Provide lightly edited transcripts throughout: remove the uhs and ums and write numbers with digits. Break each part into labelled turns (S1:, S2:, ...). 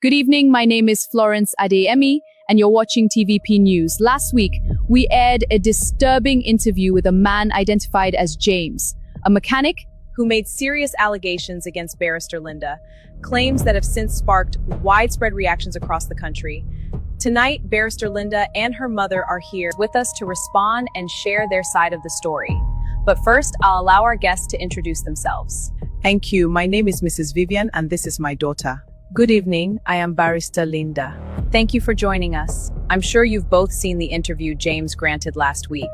S1: Good evening, my name is Florence Adeyemi, and you're watching TVP News. Last week, we aired a disturbing interview with a man identified as James, a mechanic
S2: who made serious allegations against Barrister Linda, claims that have since sparked widespread reactions across the country. Tonight, Barrister Linda and her mother are here with us to respond and share their side of the story. But first, I'll allow our guests to introduce themselves.
S3: Thank you. My name is Mrs. Vivian, and this is my daughter.
S2: Good evening, I am Barrister Linda. Thank you for joining us. I'm sure you've both seen the interview James granted last week,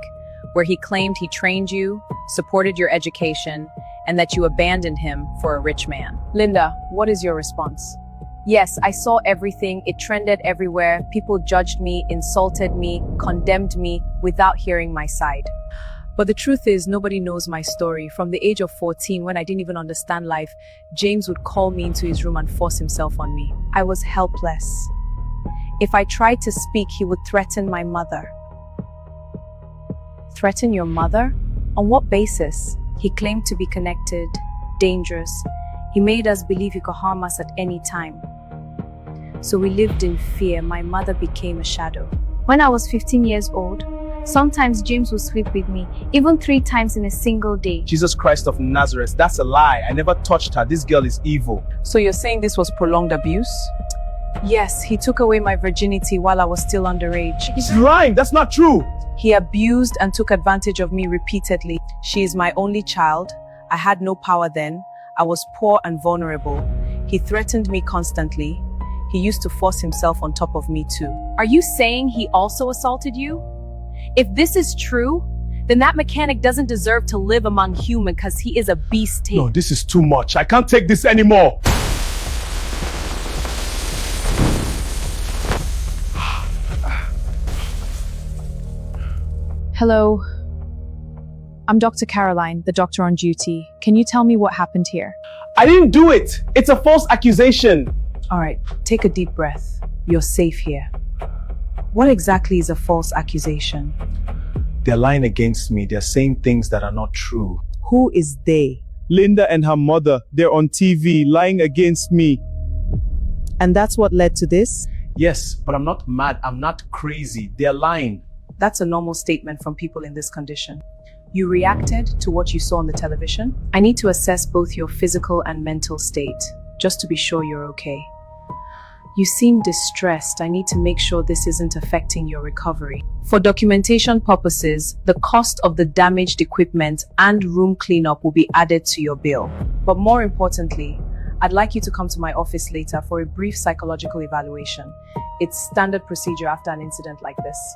S2: where he claimed he trained you, supported your education, and that you abandoned him for a rich man. Linda, what is your response? Yes, I saw everything. It trended everywhere. People judged me, insulted me, condemned me without hearing my side. But the truth is, nobody knows my story. From the age of 14, when I didn't even understand life, James would call me into his room and force himself on me. I was helpless. If I tried to speak, he would threaten my mother. Threaten your mother? On what basis? He claimed to be connected, dangerous. He made us believe he could harm us at any time. So we lived in fear. My mother became a shadow.
S4: When I was 15 years old, sometimes James would sleep with me, even 3 times in a single day.
S5: Jesus Christ of Nazareth, that's a lie. I never touched her. This girl is evil.
S3: So you're saying this was prolonged abuse?
S2: Yes, he took away my virginity while I was still underage.
S5: He's lying. That's not true.
S2: He abused and took advantage of me repeatedly. She is my only child. I had no power then. I was poor and vulnerable. He threatened me constantly. He used to force himself on top of me too. Are you saying he also assaulted you? If this is true, then that mechanic doesn't deserve to live among humans because he is a beast.
S5: No, this is too much. I can't take this anymore.
S1: Hello. I'm Dr. Caroline, the doctor on duty. Can you tell me what happened here?
S5: I didn't do it. It's a false accusation.
S2: All right, take a deep breath. You're safe here. What exactly is a false accusation?
S5: They're lying against me. They're saying things that are not true.
S2: Who is they?
S6: Linda and her mother, they're on TV lying against me.
S2: And that's what led to this?
S5: Yes, but I'm not mad. I'm not crazy. They're lying.
S2: That's a normal statement from people in this condition. You reacted to what you saw on the television? I need to assess both your physical and mental state, just to be sure you're okay. You seem distressed. I need to make sure this isn't affecting your recovery. For documentation purposes, the cost of the damaged equipment and room cleanup will be added to your bill. But more importantly, I'd like you to come to my office later for a brief psychological evaluation. It's standard procedure after an incident like this.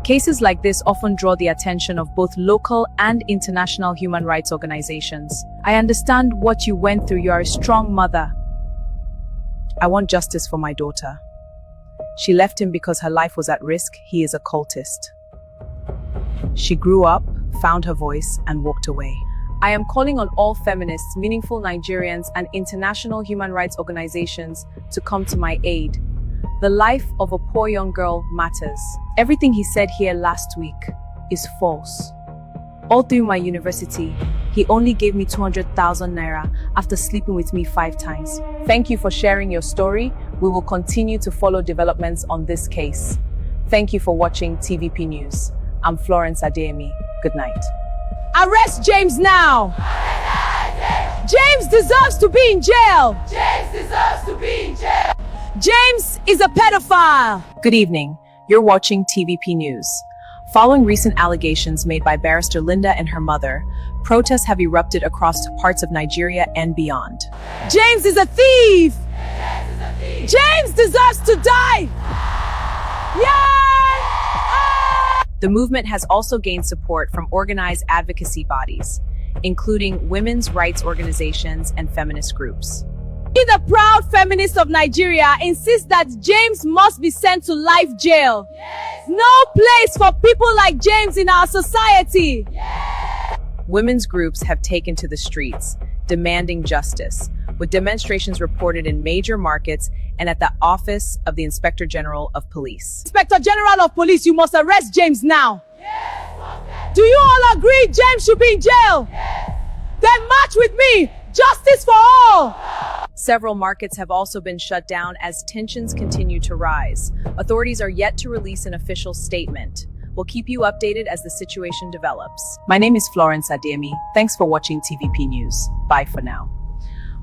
S2: Cases like this often draw the attention of both local and international human rights organizations. I understand what you went through. You are a strong mother. I want justice for my daughter. She left him because her life was at risk. He is a cultist. She grew up, found her voice, and walked away. I am calling on all feminists, meaningful Nigerians, and international human rights organizations to come to my aid. The life of a poor young girl matters. Everything he said here last week is false. All through my university, he only gave me 200,000 naira after sleeping with me 5 times. Thank you for sharing your story. We will continue to follow developments on this case. Thank you for watching TVP News. I'm Florence Adeyemi. Good night. Arrest James now! James deserves to be in jail!
S7: James deserves to be in jail!
S2: James is a pedophile! Good evening. You're watching TVP News. Following recent allegations made by Barrister Linda and her mother, protests have erupted across parts of Nigeria and beyond. James is a thief!
S7: James is a thief!
S2: James deserves to die! Yay! The movement has also gained support from organized advocacy bodies, including women's rights organizations and feminist groups. We, the proud feminists of Nigeria, insist that James must be sent to life jail.
S7: Yes!
S2: No place for people like James in our society.
S7: Yes!
S2: Women's groups have taken to the streets, demanding justice, with demonstrations reported in major markets and at the office of the Inspector General of Police. Inspector General of Police, you must arrest James now.
S7: Yes!
S2: Do you all agree James should be in jail?
S7: Yes!
S2: Then march with me. Justice for all. Several markets have also been shut down as tensions continue to rise. Authorities are yet to release an official statement. We'll keep you updated as the situation develops.
S3: My name is Florence Ademi. Thanks for watching TVP News. Bye for now.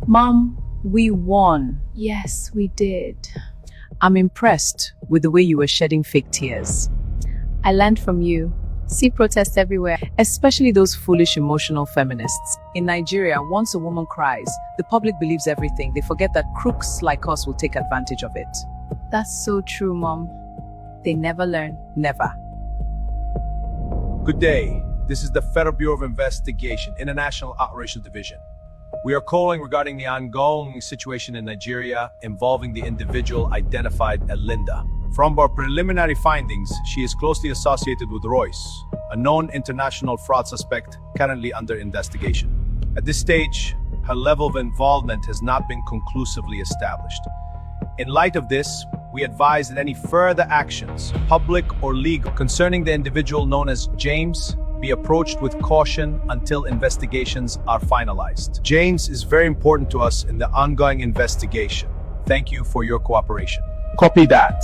S3: Mom, we won.
S1: Yes, we did.
S3: I'm impressed with the way you were shedding fake tears.
S1: I learned from you. See protests everywhere.
S3: Especially those foolish emotional feminists. In Nigeria, once a woman cries, the public believes everything. They forget that crooks like us will take advantage of it.
S1: That's so true, Mom. They never learn.
S3: Never.
S5: Good day. This is the Federal Bureau of Investigation, International Operations Division. We are calling regarding the ongoing situation in Nigeria involving the individual identified as Linda. From our preliminary findings, she is closely associated with Royce, a known international fraud suspect currently under investigation. At this stage, her level of involvement has not been conclusively established. In light of this, we advise that any further actions, public or legal, concerning the individual known as James, be approached with caution until investigations are finalized. James is very important to us in the ongoing investigation. Thank you for your cooperation.
S6: Copy that.